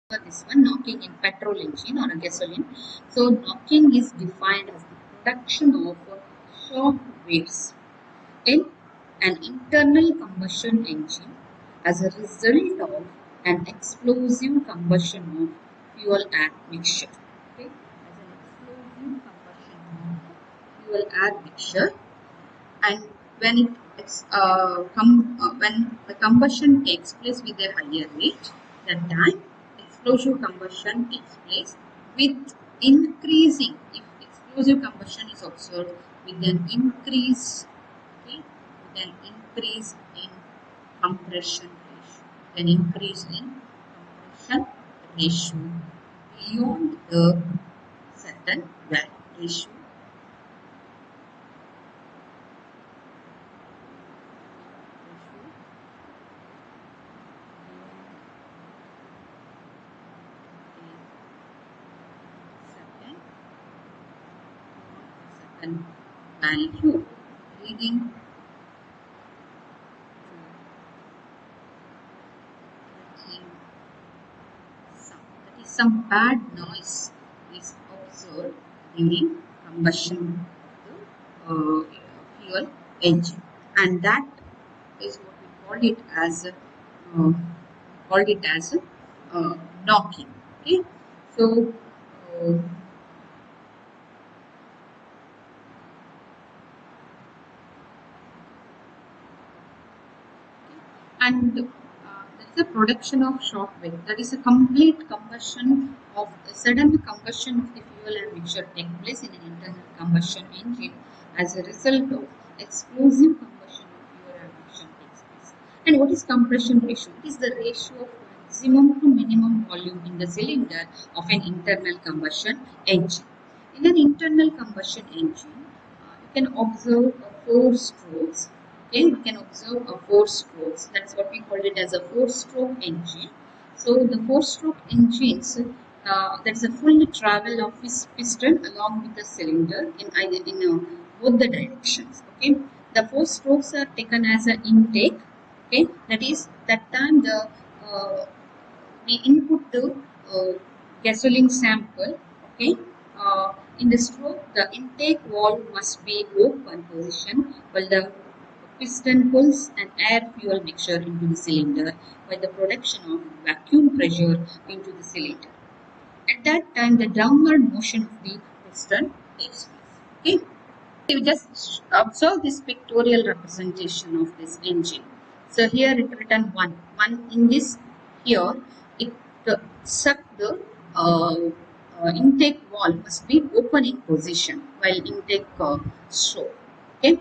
This one, knocking in petrol engine or a gasoline. So knocking is defined as the production of shock waves in an internal combustion engine as a result of an explosive combustion of fuel air mixture. Okay, as an explosive combustion of fuel air mixture, and when when the combustion takes place with a higher rate, that time explosive combustion takes place with increasing. If explosive combustion is observed with an increase, okay, with an increase in compression ratio, an increase in compression ratio beyond the certain value ratio. And value leading to some bad noise is observed during combustion of the fuel engine, and that is what we called it as knocking. Okay, so and there is a production of shock wave. That is a complete combustion of a sudden combustion of the fuel and mixture take place in an internal combustion engine as a result of explosive combustion of fuel and mixture takes place. And what is compression ratio? It is the ratio of maximum to minimum volume in the cylinder of an internal combustion engine. In an internal combustion engine, you can observe four strokes. Okay, we can observe a four strokes. That's what we call it as a four-stroke engine. So the four-stroke engines, that is a full travel of this piston along with the cylinder in either both the directions. Okay, the four strokes are taken as an intake. Okay, that is that time we input the gasoline sample. Okay, in the stroke, the intake valve must be open position while the piston pulls an air-fuel mixture into the cylinder by the production of vacuum pressure into the cylinder. At that time, the downward motion of the piston takes place. Okay, you just observe this pictorial representation of this engine. So here it written one in this here it suck the intake valve must be open in position while intake show. Okay,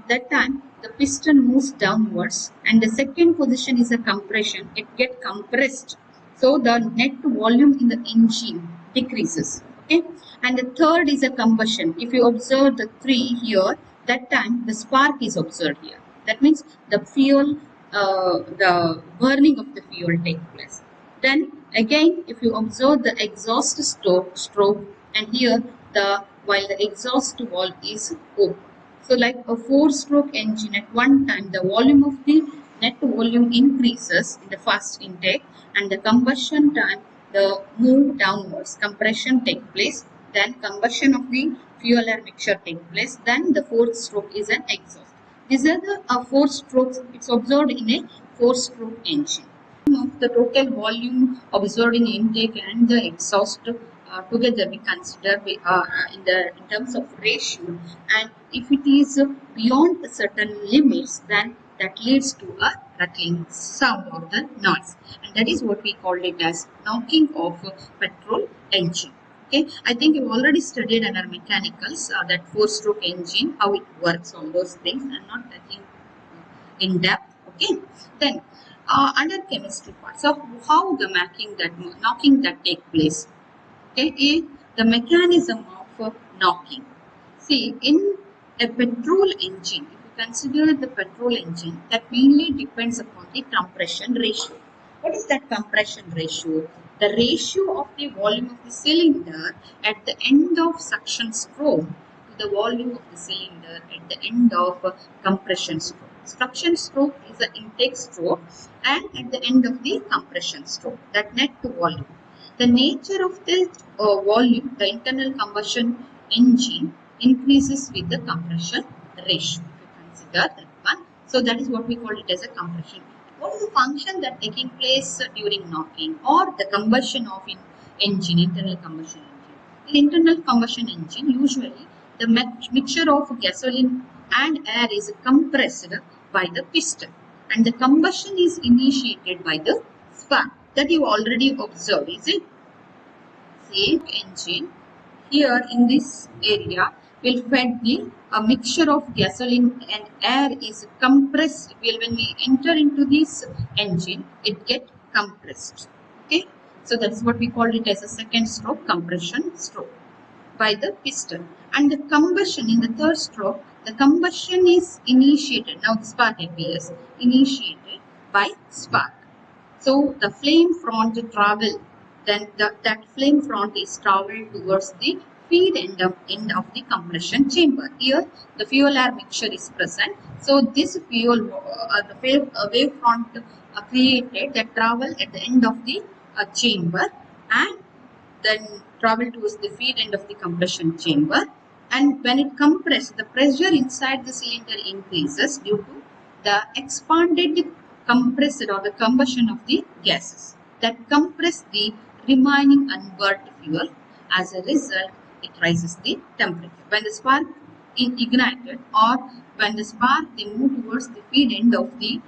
that time the piston moves downwards, and the second position is a compression. It get compressed, so the net volume in the engine decreases. Okay, and the third is a combustion. If you observe the three here, that time the spark is observed here. That means the fuel, the burning of the fuel take place. Then again, if you observe the exhaust stroke, and here the while the exhaust valve is open. So like a four-stroke engine, at one time the volume of the net volume increases in the first intake, and the combustion time the move downwards. Compression take place, then combustion of the fuel air mixture take place, then the fourth stroke is an exhaust. These are the four strokes. It's observed in a four-stroke engine. Of the total volume observed in intake and the exhaust together we consider in terms of ratio, and if it is beyond certain limits, then that leads to a rattling sound or the noise, and that is what we called it as knocking of a petrol engine. Okay, I think you've already studied under mechanicals that four-stroke engine, how it works, all those things. I'm not touching in depth. Okay, then under chemistry part, so how the knocking that take place. Okay, the mechanism of knocking. See, in a petrol engine, if you consider the petrol engine, that mainly depends upon the compression ratio. What is that compression ratio? The ratio of the volume of the cylinder at the end of suction stroke to the volume of the cylinder at the end of compression stroke. Suction stroke is the intake stroke, and at the end of the compression stroke, that net volume. The nature of the volume, the internal combustion engine increases with the compression ratio. If you consider that one, so that is what we call it as a compression. What is the function that taking place during knocking or the combustion of engine, internal combustion engine? In internal combustion engine, usually the mixture of gasoline and air is compressed by the piston, and the combustion is initiated by the spark. That you already observed, is it? Same engine here in this area will fed the a mixture of gasoline and air is compressed. Well, when we enter into this engine, it get compressed. Okay, so that's what we call it as a second stroke, compression stroke, by the piston. And the combustion in the third stroke, the combustion is initiated. Now the spark appears, initiated by spark. So the flame front travel, then that flame front is traveled towards the feed end of the compression chamber. Here the fuel air mixture is present. So this fuel, wave front created that travel at the end of the chamber, and then travel towards the feed end of the compression chamber. And when it compresses, the pressure inside the cylinder increases due to the expanded compressed or the combustion of the gases that compress the remaining unburnt fuel. As a result, it rises the temperature. When the spark is ignited, or when the spark they move towards the feed end of the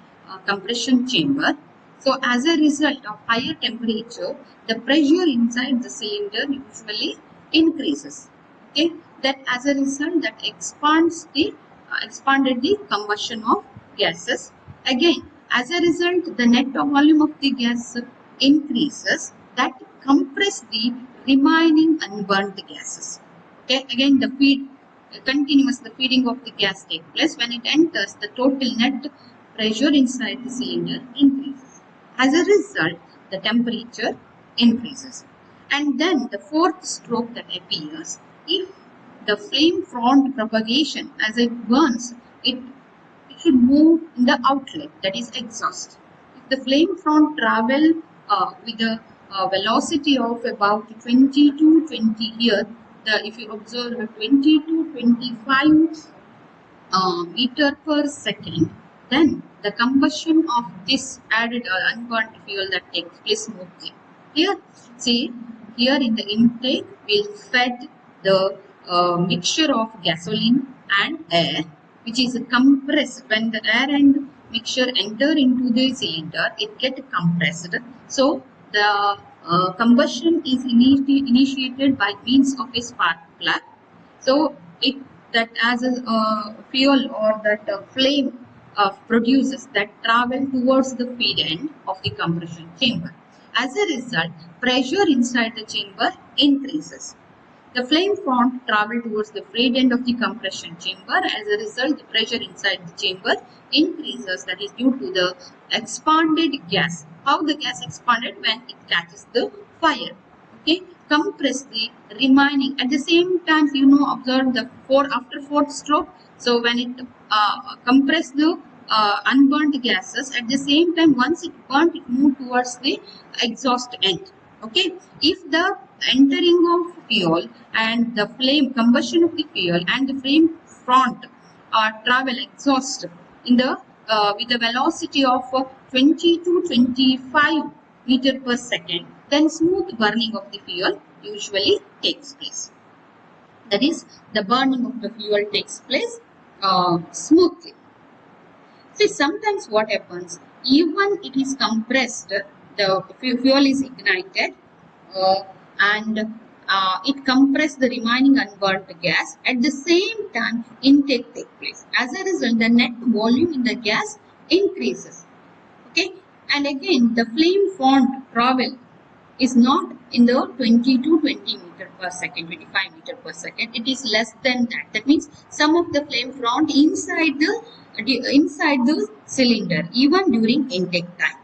compression chamber, so as a result of higher temperature, the pressure inside the cylinder usually increases. Okay, that as a result that expands the expanded the combustion of gases. Again, as a result, the net volume of the gas increases, that compress the remaining unburnt gases. Okay, again the feed continuous the feeding of the gas takes place. When it enters, the total net pressure inside the cylinder increases. As a result, the temperature increases. And then the fourth stroke that appears, if the flame front propagation as it burns, it should move in the outlet, that is exhaust. If the flame front travel with a velocity of about 20 to 20 here, if you observe 20 to 25 meter per second, then the combustion of this added or unburnt fuel that takes place smoothly. Here, see, here in the intake, we'll fed the mixture of gasoline and air, which is compressed. When the air and mixture enter into the cylinder, it gets compressed. So the combustion is initiated by means of a spark plug. So it that as a fuel or that flame produces that travel towards the feed end of the compression chamber. As a result, pressure inside the chamber increases. The flame front travel towards the feed end of the compression chamber. As a result, the pressure inside the chamber increases. That is due to the expanded gas. How the gas expanded? When it catches the fire. Okay, compress the remaining. At the same time, observe the after fourth stroke. So when it compress the unburnt gases, at the same time, once it burnt, it moved towards the exhaust end. Okay, if the entering of fuel and the flame combustion of the fuel and the flame front travel exhaust in the with a velocity of 20 to 25 meter per second, then smooth burning of the fuel usually takes place. That is, the burning of the fuel takes place smoothly. See, sometimes what happens, even it is compressed, the fuel is ignited and it compresses the remaining unburnt gas. At the same time, intake takes place. As a result, the net volume in the gas increases. Okay, and again, the flame front travel is not in the 20 to 20 meter per second, 25 meter per second. It is less than that. That means some of the flame front inside the cylinder even during intake time.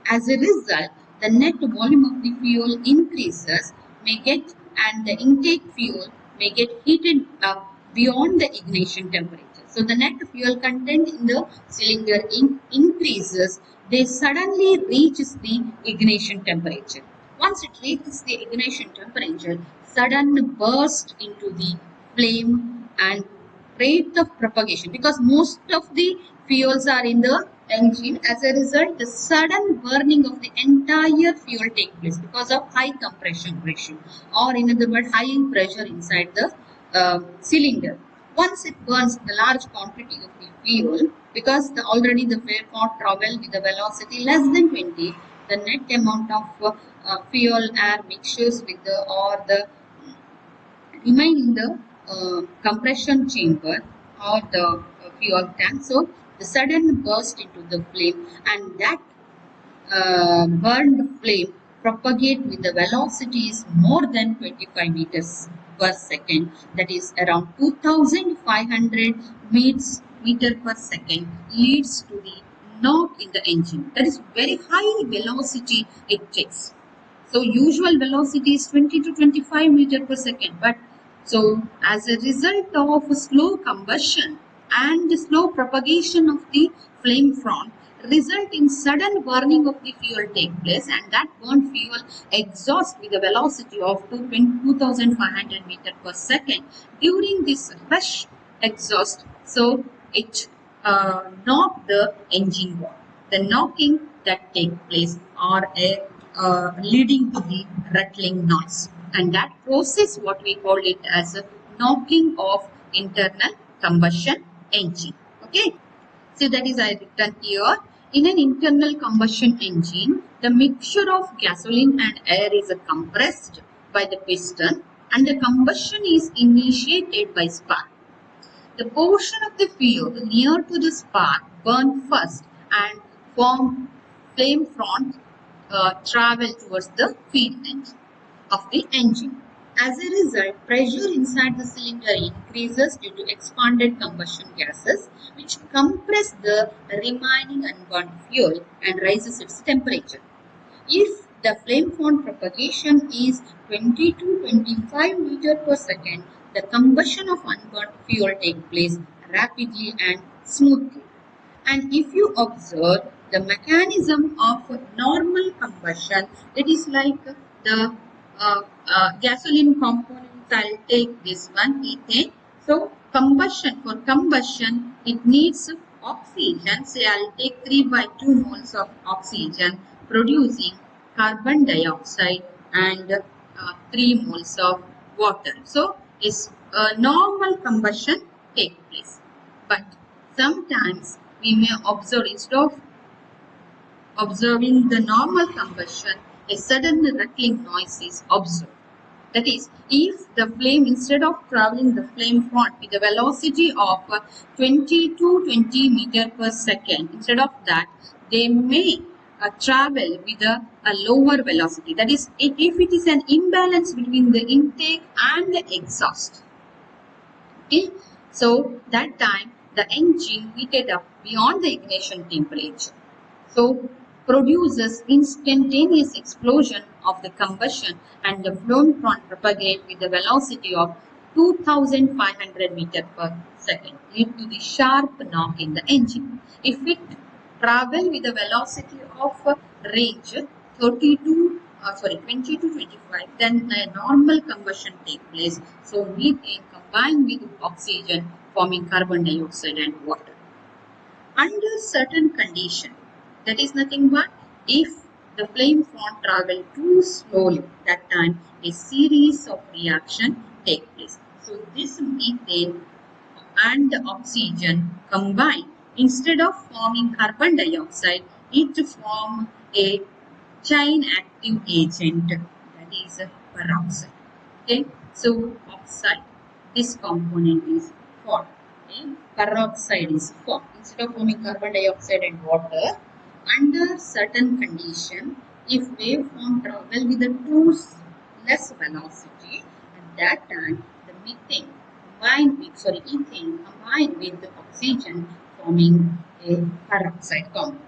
As a result, the net volume of the fuel increases and the intake fuel may get heated up beyond the ignition temperatures. So the net fuel content in the cylinder increases. They suddenly reaches the ignition temperature. Once it reaches the ignition temperature, sudden burst into the flame and rate of propagation, because most of the fuels are in the engine. As a result, the sudden burning of the entire fuel takes place because of high compression ratio, or in other words, high pressure inside the cylinder. Once it burns the large quantity of the fuel, because already the vapor travel with a velocity less than 20, the net amount of fuel air mixtures with the or the remain in the compression chamber or the fuel tank. So the sudden burst into the flame, and that burned flame propagate with the velocities more than 25 meters per second, that is around 2500 meter per second, leads to the knock in the engine. That is very high velocity it takes. So usual velocity is 20 to 25 meter per second. But so as a result of slow combustion and slow propagation of the flame front, result in sudden burning of the fuel take place, and that burnt fuel exhaust with a velocity of 2500 meter per second. During this rush exhaust, so it knock the engine wall. The knocking that take place are a leading to the rattling noise, and that process what we call it as a knocking of internal combustion engine. Okay, so that is I written here. In an internal combustion engine, the mixture of gasoline and air is compressed by the piston, and the combustion is initiated by spark. The portion of the fuel near to the spark burn first and form flame front travel towards the feed end of the engine. As a result, pressure inside the cylinder increases due to expanded combustion gases, which compress the remaining unburnt fuel and raises its temperature. If the flame front propagation is 20 to 25 meter per second, the combustion of unburnt fuel takes place rapidly and smoothly. And if you observe the mechanism of normal combustion, it is like the gasoline components. I'll take this one, ethane. So combustion, for combustion, it needs oxygen. Say I'll take 3 by 2 moles of oxygen, producing carbon dioxide and 3 moles of water. So is normal combustion take place. But sometimes we may observe, instead of observing the normal combustion, a sudden rattling noise is observed. That is, if the flame, instead of traveling the flame front with a velocity of 20 to 20 meter per second, instead of that, they may travel with a lower velocity. That is, if it is an imbalance between the intake and the exhaust. Okay, so that time the engine heated up beyond the ignition temperature. So produces instantaneous explosion of the combustion, and the flame front propagate with the velocity of 2500 meter per second, lead to the sharp knock in the engine. If it travel with a velocity of range 20 to 25, then a normal combustion take place. So methane combined with oxygen forming carbon dioxide and water. Under certain condition, that is nothing but if the flame front travel too slowly, that time a series of reaction take place. So this methane and the oxygen combine, instead of forming carbon dioxide, it form a chain active agent, that is peroxide. Okay, so oxide, this component is formed. Okay, peroxide is formed instead of forming carbon dioxide and water. Under certain condition, if waveform travel with a too less velocity, at that time the methane combined with ethane combined with the oxygen, forming a peroxide compound.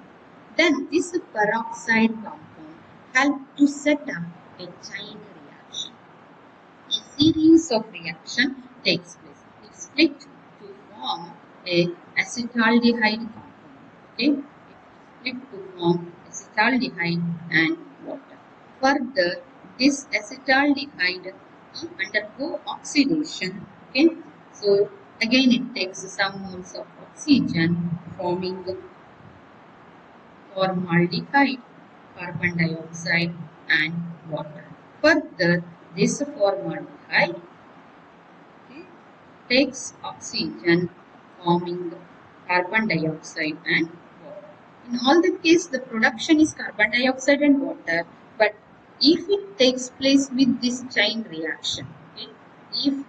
Then this peroxide compound help to set up a chain reaction. A series of reaction takes place. It split to form a acetaldehyde compound. Okay, it split to form acetaldehyde and water. Further, this acetaldehyde undergo oxidation. Okay, so again it takes some moles of oxygen, forming formaldehyde, carbon dioxide, and water. Further, this formaldehyde takes oxygen, forming carbon dioxide and water. In all the case, the production is carbon dioxide and water, but if it takes place with this chain reaction, okay, if it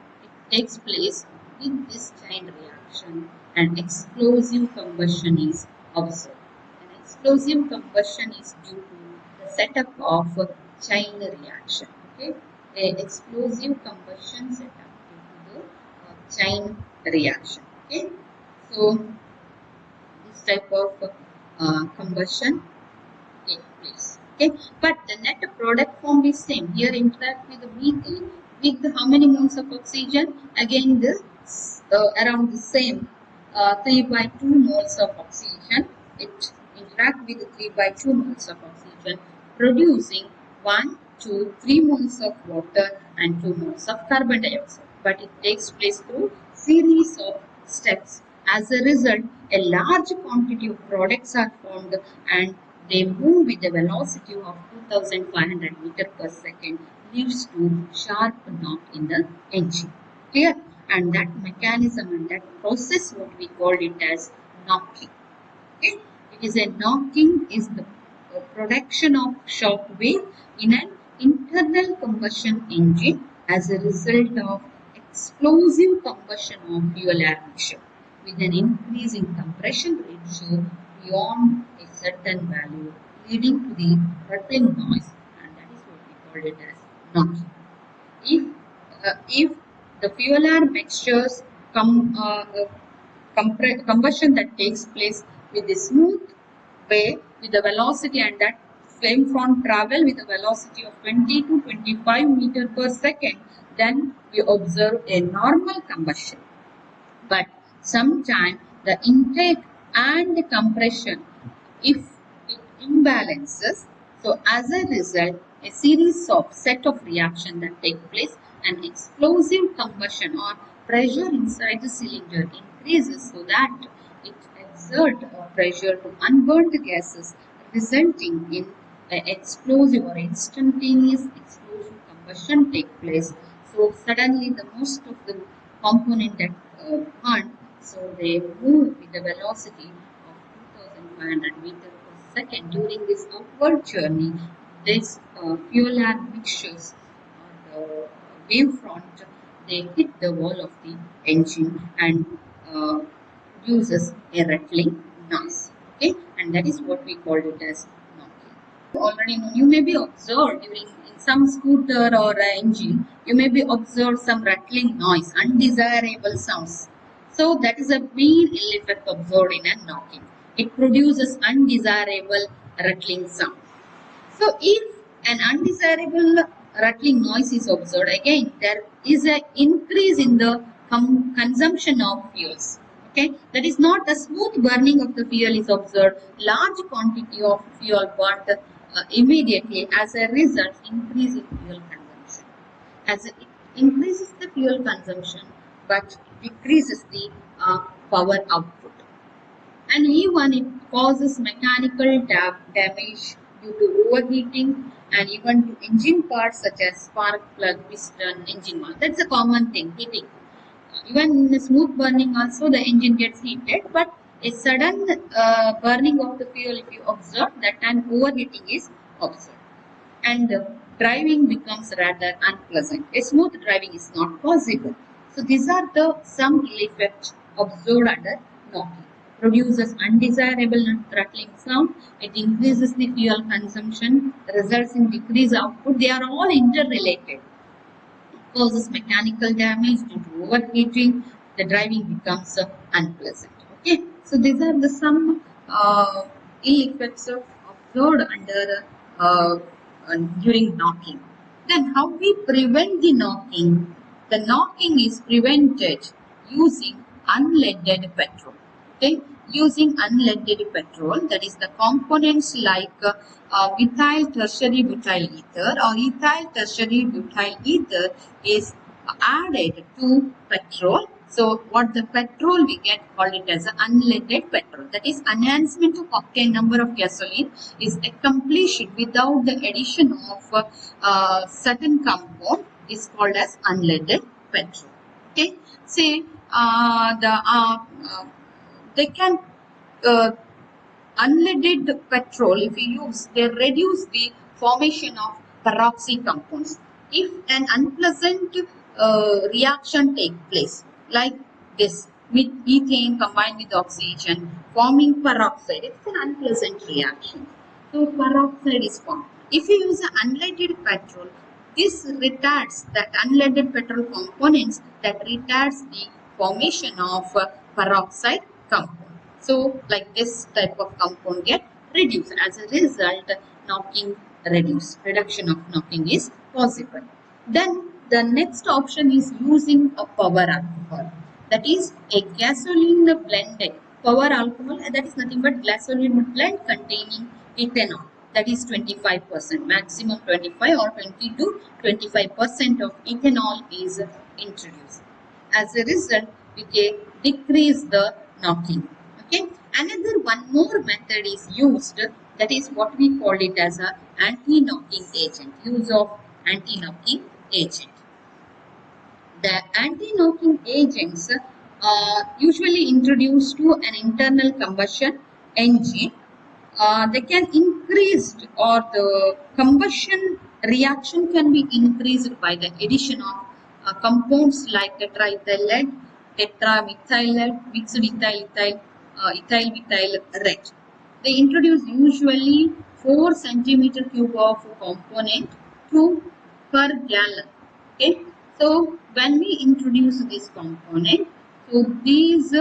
takes place with this chain reaction, an explosive combustion is observed. An explosive combustion is due to the setup of a chain reaction. Okay, a explosive combustion setup due to the chain reaction. Okay, so this type of combustion take place. Okay, but the net product form is same. Here interact with the methane with how many moles of oxygen? Again, this around the same 3 by 2 moles of oxygen. It interact with 3 by 2 moles of oxygen, producing 1, 2, 3 moles of water and 2 moles of carbon dioxide. But it takes place through series of steps. As a result, a large quantity of products are formed and they move with a velocity of 2500 meters per second, leads to sharp knock in the engine. Clear? And that mechanism and that process, what we called it as knocking. Okay? It is a knocking is the production of shock wave in an internal combustion engine as a result of explosive combustion of fuel air mixture with an increase in compression ratio beyond a certain value, leading to the rattling noise, and that is what we called it as knocking. If the fuel air mixtures come combustion that takes place with a smooth way with the velocity, and that flame front travel with a velocity of 20 to 25 meter per second, then we observe a normal combustion. But sometimes the intake and the compression, if it imbalances, so as a result, a series of set of reaction that take place, an explosive combustion or pressure inside the cylinder increases so that it exert pressure to unburnt gases, resulting in explosive or instantaneous explosive combustion take place. So suddenly the most of the component that burn, so they move with the velocity of 2500 meters per second during this outward journey. This fuel air mixtures or the wave front, they hit the wall of the engine and uh, produces a rattling noise. Okay, and that is what we call it as knocking. Already know, you may be observed during in some scooter or engine, you may be observed some rattling noise, undesirable sounds. So that is a main ill effect observed in a knocking. It produces undesirable rattling sound. So if an undesirable rattling noise is observed, again there is an increase in the consumption of fuels. Okay, that is not a smooth burning of the fuel is observed. Large quantity of fuel burnt immediately, as a result increase in fuel consumption. As it increases the fuel consumption, but decreases the power output, and even it causes mechanical damage due to overheating, and even to engine parts such as spark plug, piston, engine mount. That's a common thing, heating. Even in smooth burning also the engine gets heated, but a sudden burning of the fuel, if you observe, that time overheating is observed, and driving becomes rather unpleasant. A smooth driving is not possible. So these are the some ill effects observed under knocking. Produces undesirable throttling sound. It increases the fuel consumption, results in decreased output. They are all interrelated. Causes mechanical damage due to overheating. The driving becomes unpleasant. Okay, so these are the some ill effects of observed under during knocking. Then how we prevent the knocking? The knocking is prevented using unleaded petrol. Okay, using unleaded petrol, that is the components like methyl tertiary butyl ether or ethyl tertiary butyl ether is added to petrol. So what the petrol we get called it as unleaded petrol. That is enhancement of octane number of gasoline is accomplished without the addition of certain compound is called as unleaded petrol. Okay, say they can uh, unleaded petrol, if you use, they reduce the formation of peroxy compounds. If an unpleasant reaction take place, like this, with ethane combined with oxygen forming peroxide, it's an unpleasant reaction. So peroxide is formed. If you use an unleaded petrol, this retards that unleaded petrol components that retards the formation of peroxide compound. So, like this type of compound get reduced. As a result, knocking reduction of knocking is possible. Then the next option is using a power alcohol. That is a gasoline blended power alcohol, and that is nothing but gasoline blend containing ethanol. That is 25%, maximum 25 or 20 to 25% of ethanol is introduced. As a result, we can decrease the knocking. Okay. Another one more method is used, that is what we call it as a anti-knocking agent. Use of anti-knocking agent. The anti-knocking agents usually introduced to an internal combustion engine. They can increase, or the combustion reaction can be increased by the addition of compounds like tetraethyl lead, tetramethyl lead, mixed ethyl methyl red. They introduce usually 4 centimeter cube of component to per gallon. Okay, so when we introduce this component, so these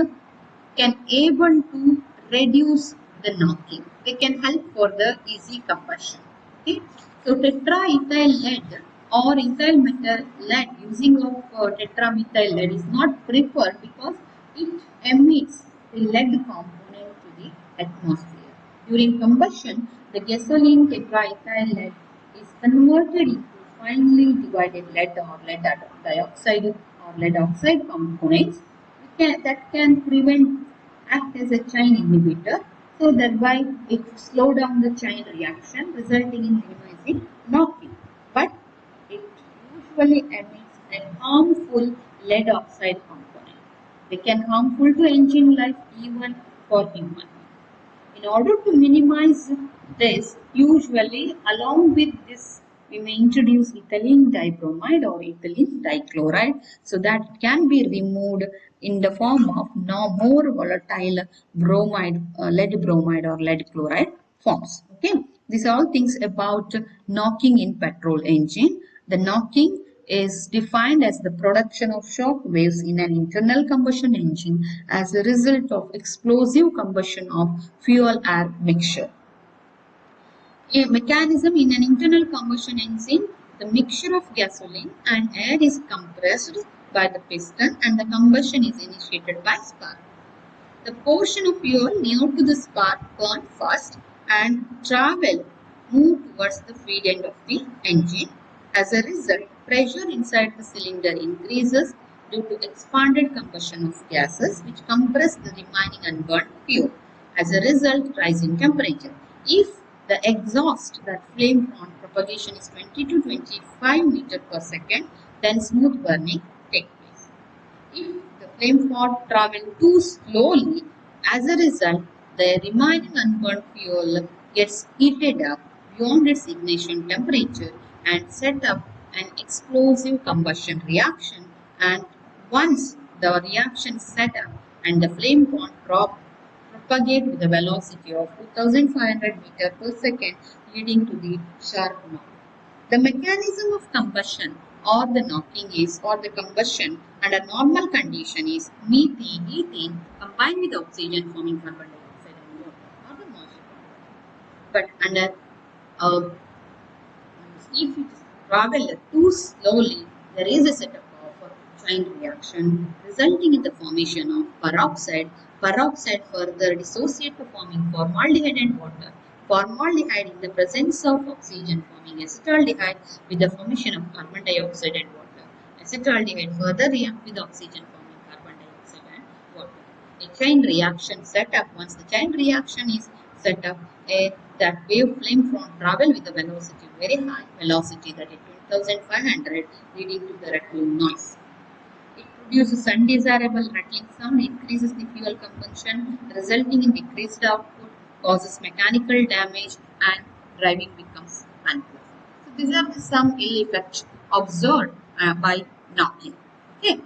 can able to reduce the knocking. They can help for the easy combustion. Okay, so tetraethyl lead or ethyl methyl lead, using of tetramethyl lead is not preferred because it emits the lead component to the atmosphere. During combustion, the gasoline tetraethyl lead is converted into finely divided lead or lead dioxide or lead oxide components that can prevent act as a chain inhibitor. So thereby it slow down the chain reaction, resulting in minimizing knocking. But it usually emits a harmful lead oxide component. They can harmful to engine life even for human. In order to minimize this, usually along with this, we may introduce ethylene dibromide or ethylene dichloride, so that can be removed in the form of no more volatile bromide, lead bromide or lead chloride forms. Okay, these are all things about knocking in petrol engine. The knocking is defined as the production of shock waves in an internal combustion engine as a result of explosive combustion of fuel-air mixture. A mechanism in an internal combustion engine, the mixture of gasoline and air is compressed by the piston and the combustion is initiated by spark. The portion of fuel near to the spark burn first and move towards the feed end of the engine. As a result, pressure inside the cylinder increases due to expanded combustion of gases which compress the remaining unburned fuel. As a result, rise in temperature. If the exhaust, that flame front propagation is 20 to 25 meter per second, then smooth burning takes place. If the flame pot travels too slowly, as a result, the remaining unburnt fuel gets heated up beyond its ignition temperature and set up an explosive combustion reaction. And once the reaction set up and the flame pot propagate with a velocity of 2500 meter per second, leading to the sharp knock. The mechanism of combustion or the knocking is, or the combustion under normal condition is ethane combined with oxygen forming carbon dioxide and water, or the moisture. But under if it travel too slowly, there is a setup of chain reaction resulting in the formation of peroxide. Peroxide further dissociate forming formaldehyde and water. Formaldehyde in the presence of oxygen forming acetaldehyde with the formation of carbon dioxide and water. Acetaldehyde further react with oxygen forming carbon dioxide and water. A chain reaction set up. Once the chain reaction is set up, that wave flame front travel with a velocity very high velocity, that is 2500, leading to the rattling noise. It produces undesirable rattling sound, increases the fuel consumption, resulting in decreased output, causes mechanical damage, and driving becomes unpleasant. So these are some ill effects observed by knocking. Okay.